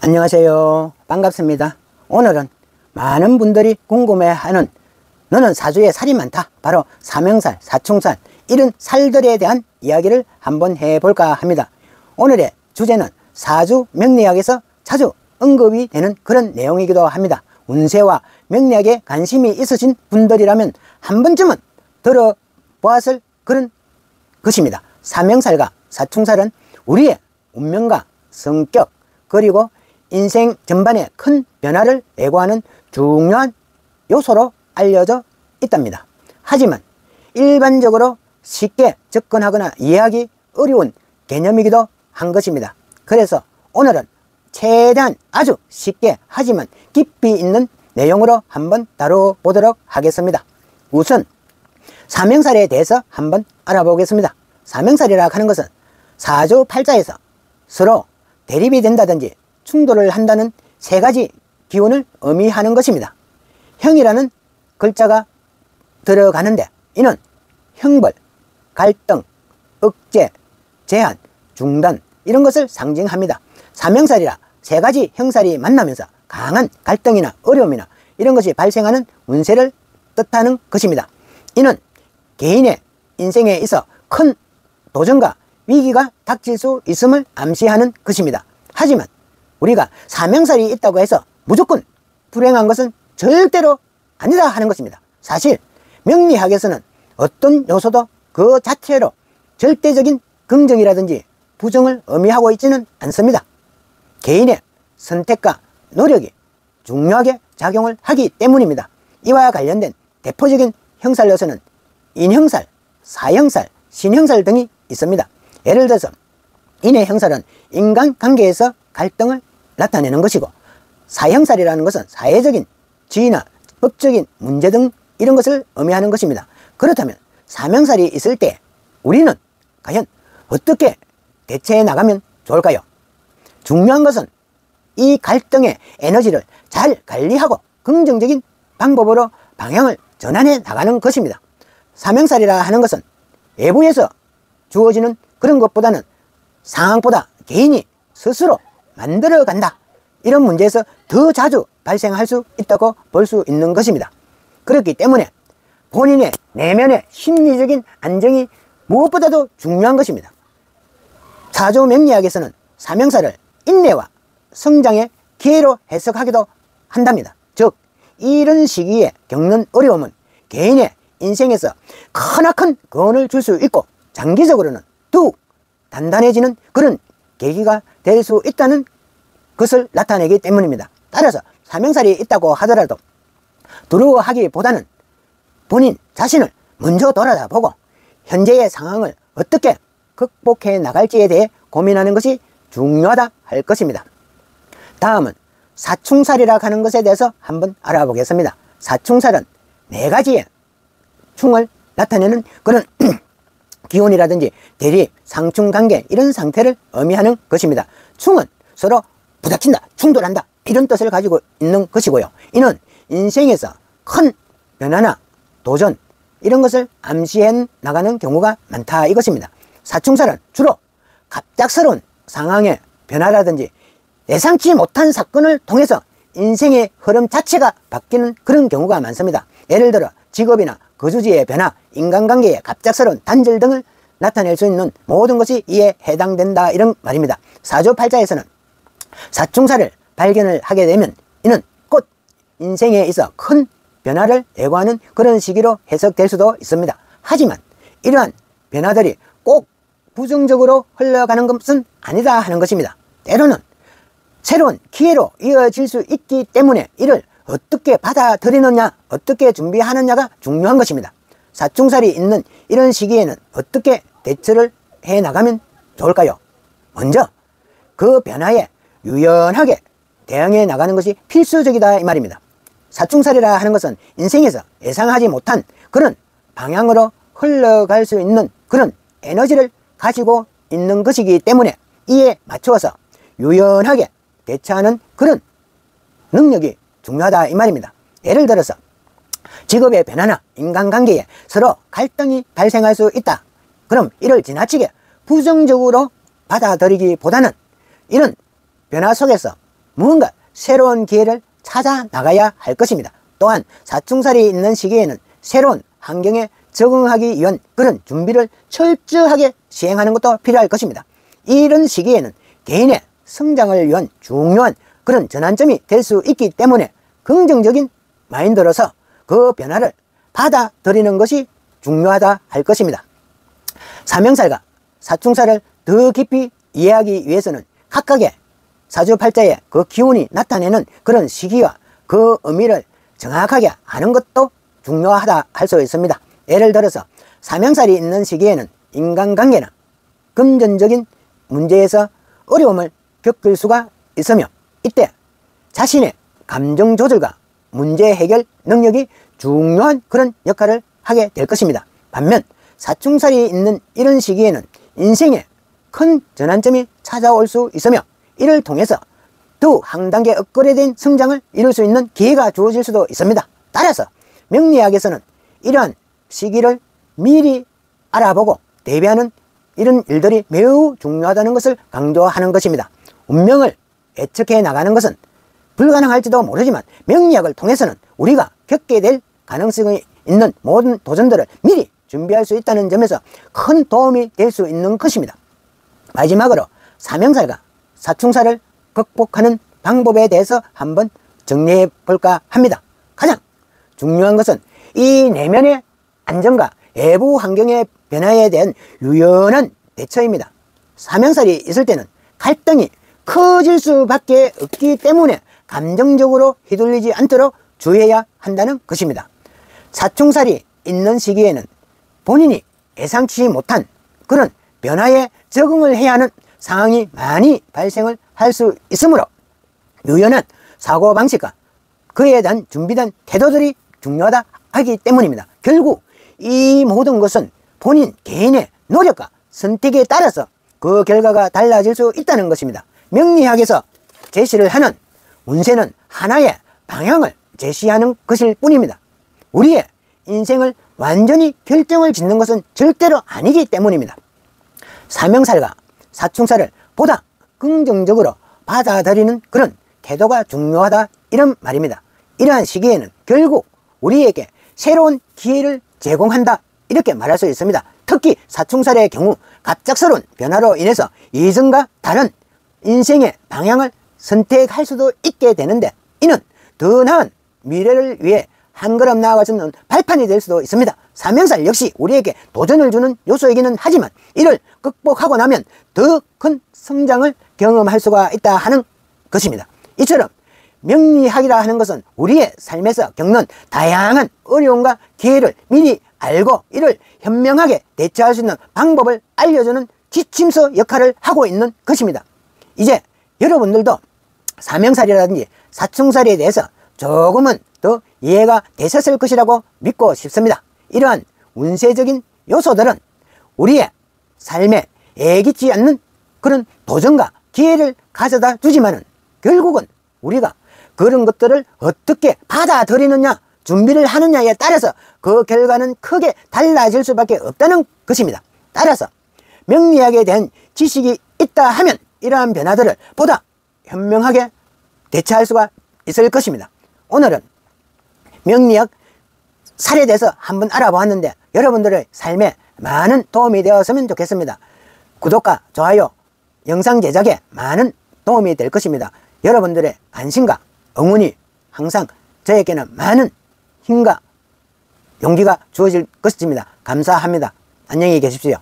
안녕하세요. 반갑습니다. 오늘은 많은 분들이 궁금해하는 너는 사주에 살이 많다, 바로 사명살, 사충살, 이런 살들에 대한 이야기를 한번 해볼까 합니다. 오늘의 주제는 사주 명리학에서 자주 언급이 되는 그런 내용이기도 합니다. 운세와 명리학에 관심이 있으신 분들이라면 한 번쯤은 들어보았을 그런 것입니다. 사명살과 사충살은 우리의 운명과 성격, 그리고 인생 전반에 큰 변화를 예고하는 중요한 요소로 알려져 있답니다. 하지만 일반적으로 쉽게 접근하거나 이해하기 어려운 개념이기도 한 것입니다. 그래서 오늘은 최대한 아주 쉽게 하지만 깊이 있는 내용으로 한번 다뤄보도록 하겠습니다. 우선 사명살에 대해서 한번 알아보겠습니다. 사명살이라 하는 것은 사주 팔자에서 서로 대립이 된다든지 충돌을 한다는 세 가지 기운을 의미하는 것입니다. 형이라는 글자가 들어가는데 이는 형벌, 갈등, 억제, 제한, 중단 이런 것을 상징합니다. 사명살이라 세 가지 형살이 만나면서 강한 갈등이나 어려움이나 이런 것이 발생하는 운세를 뜻하는 것입니다. 이는 개인의 인생에 있어 큰 도전과 위기가 닥칠 수 있음을 암시하는 것입니다. 하지만 우리가 사명살이 있다고 해서 무조건 불행한 것은 절대로 아니다 하는 것입니다. 사실 명리학에서는 어떤 요소도 그 자체로 절대적인 긍정이라든지 부정을 의미하고 있지는 않습니다. 개인의 선택과 노력이 중요하게 작용을 하기 때문입니다. 이와 관련된 대표적인 형살 요소는 인형살, 사형살, 신형살 등이 있습니다. 예를 들어서 인의 형살은 인간관계에서 갈등을 나타내는 것이고, 사형살이라는 것은 사회적인 지위나 법적인 문제 등 이런 것을 의미하는 것입니다. 그렇다면 사명살이 있을 때 우리는 과연 어떻게 대처해 나가면 좋을까요? 중요한 것은 이 갈등의 에너지를 잘 관리하고 긍정적인 방법으로 방향을 전환해 나가는 것입니다. 사명살이라 하는 것은 외부에서 주어지는 그런 것보다는 상황보다 개인이 스스로 만들어 간다, 이런 문제에서 더 자주 발생할 수 있다고 볼 수 있는 것입니다. 그렇기 때문에 본인의 내면의 심리적인 안정이 무엇보다도 중요한 것입니다. 사주 명리학에서는 사명살을 인내와 성장의 기회로 해석하기도 한답니다. 즉 이런 시기에 겪는 어려움은 개인의 인생에서 크나큰 구원을 줄 수 있고 장기적으로는 더욱 단단해지는 그런 계기가 될 수 있다는 것을 나타내기 때문입니다. 따라서 사명살이 있다고 하더라도 두려워하기보다는 본인 자신을 먼저 돌아다보고 현재의 상황을 어떻게 극복해 나갈지에 대해 고민하는 것이 중요하다 할 것입니다. 다음은 사충살이라 하는 것에 대해서 한번 알아보겠습니다. 사충살은 네 가지의 충을 나타내는 그런 기온이라든지 대립, 상충관계 이런 상태를 의미하는 것입니다. 충은 서로 부닥친다, 충돌한다 이런 뜻을 가지고 있는 것이고요. 이는 인생에서 큰 변화나 도전 이런 것을 암시해 나가는 경우가 많다 이것입니다. 사충살은 주로 갑작스러운 상황의 변화라든지 예상치 못한 사건을 통해서 인생의 흐름 자체가 바뀌는 그런 경우가 많습니다. 예를 들어 직업이나 거주지의 변화, 인간관계의 갑작스러운 단절 등을 나타낼 수 있는 모든 것이 이에 해당된다 이런 말입니다. 사주팔자에서는 사충살을 발견을 하게 되면 이는 곧 인생에 있어 큰 변화를 예고하는 그런 시기로 해석될 수도 있습니다. 하지만 이러한 변화들이 꼭 부정적으로 흘러가는 것은 아니다 하는 것입니다. 때로는 새로운 기회로 이어질 수 있기 때문에 이를 어떻게 받아들이느냐, 어떻게 준비하느냐가 중요한 것입니다. 사충살이 있는 이런 시기에는 어떻게 대처를 해 나가면 좋을까요? 먼저 그 변화에 유연하게 대응해 나가는 것이 필수적이다 이 말입니다. 사충살이라 하는 것은 인생에서 예상하지 못한 그런 방향으로 흘러갈 수 있는 그런 에너지를 가지고 있는 것이기 때문에 이에 맞추어서 유연하게 대처하는 그런 능력이 중요하다 이 말입니다. 예를 들어서 직업의 변화나 인간관계에 서로 갈등이 발생할 수 있다. 그럼 이를 지나치게 부정적으로 받아들이기보다는 이런 변화 속에서 무언가 새로운 기회를 찾아 나가야 할 것입니다. 또한 사충살이 있는 시기에는 새로운 환경에 적응하기 위한 그런 준비를 철저하게 시행하는 것도 필요할 것입니다. 이런 시기에는 개인의 성장을 위한 중요한 그런 전환점이 될 수 있기 때문에 긍정적인 마인드로서 그 변화를 받아들이는 것이 중요하다 할 것입니다. 사명살과 사충살을 더 깊이 이해하기 위해서는 각각의 사주팔자의 그 기운이 나타내는 그런 시기와 그 의미를 정확하게 아는 것도 중요하다 할 수 있습니다. 예를 들어서 사명살이 있는 시기에는 인간관계나 금전적인 문제에서 어려움을 겪을 수가 있으며, 이때 자신의 감정 조절과 문제 해결 능력이 중요한 그런 역할을 하게 될 것입니다. 반면 사충살이 있는 이런 시기에는 인생에 큰 전환점이 찾아올 수 있으며, 이를 통해서 더 한 단계 업그레이드된 성장을 이룰 수 있는 기회가 주어질 수도 있습니다. 따라서 명리학에서는 이러한 시기를 미리 알아보고 대비하는 이런 일들이 매우 중요하다는 것을 강조하는 것입니다. 운명을 예측해 나가는 것은 불가능할지도 모르지만 명리학을 통해서는 우리가 겪게 될 가능성이 있는 모든 도전들을 미리 준비할 수 있다는 점에서 큰 도움이 될 수 있는 것입니다. 마지막으로 사명살과 사충살을 극복하는 방법에 대해서 한번 정리해 볼까 합니다. 가장 중요한 것은 이 내면의 안정과 외부 환경의 변화에 대한 유연한 대처입니다. 사명살이 있을 때는 갈등이 커질 수밖에 없기 때문에 감정적으로 휘둘리지 않도록 주의해야 한다는 것입니다. 사충살이 있는 시기에는 본인이 예상치 못한 그런 변화에 적응을 해야 하는 상황이 많이 발생을 할 수 있으므로 유연한 사고방식과 그에 대한 준비된 태도들이 중요하다 하기 때문입니다. 결국 이 모든 것은 본인 개인의 노력과 선택에 따라서 그 결과가 달라질 수 있다는 것입니다. 명리학에서 제시를 하는 운세는 하나의 방향을 제시하는 것일 뿐입니다. 우리의 인생을 완전히 결정을 짓는 것은 절대로 아니기 때문입니다. 사명살과 사충살을 보다 긍정적으로 받아들이는 그런 태도가 중요하다, 이런 말입니다. 이러한 시기에는 결국 우리에게 새로운 기회를 제공한다, 이렇게 말할 수 있습니다. 특히 사충살의 경우 갑작스러운 변화로 인해서 이전과 다른 인생의 방향을 선택할 수도 있게 되는데, 이는 더 나은 미래를 위해 한 걸음 나아가서는 발판이 될 수도 있습니다. 사명살 역시 우리에게 도전을 주는 요소이기는 하지만 이를 극복하고 나면 더 큰 성장을 경험할 수가 있다 하는 것입니다. 이처럼 명리학이라 하는 것은 우리의 삶에서 겪는 다양한 어려움과 기회를 미리 알고 이를 현명하게 대처할 수 있는 방법을 알려주는 지침서 역할을 하고 있는 것입니다. 이제 여러분들도 사명살이라든지 사충살에 대해서 조금은 더 이해가 되셨을 것이라고 믿고 싶습니다. 이러한 운세적인 요소들은 우리의 삶에 예기치 않는 그런 도전과 기회를 가져다 주지만은 결국은 우리가 그런 것들을 어떻게 받아들이느냐, 준비를 하느냐에 따라서 그 결과는 크게 달라질 수밖에 없다는 것입니다. 따라서 명리학에 대한 지식이 있다 하면 이러한 변화들을 보다 현명하게 대처할 수가 있을 것입니다. 오늘은 명리학 살에 대해서 한번 알아보았는데 여러분들의 삶에 많은 도움이 되었으면 좋겠습니다. 구독과 좋아요, 영상 제작에 많은 도움이 될 것입니다. 여러분들의 관심과 응원이 항상 저에게는 많은 힘과 용기가 주어질 것입니다. 감사합니다. 안녕히 계십시오.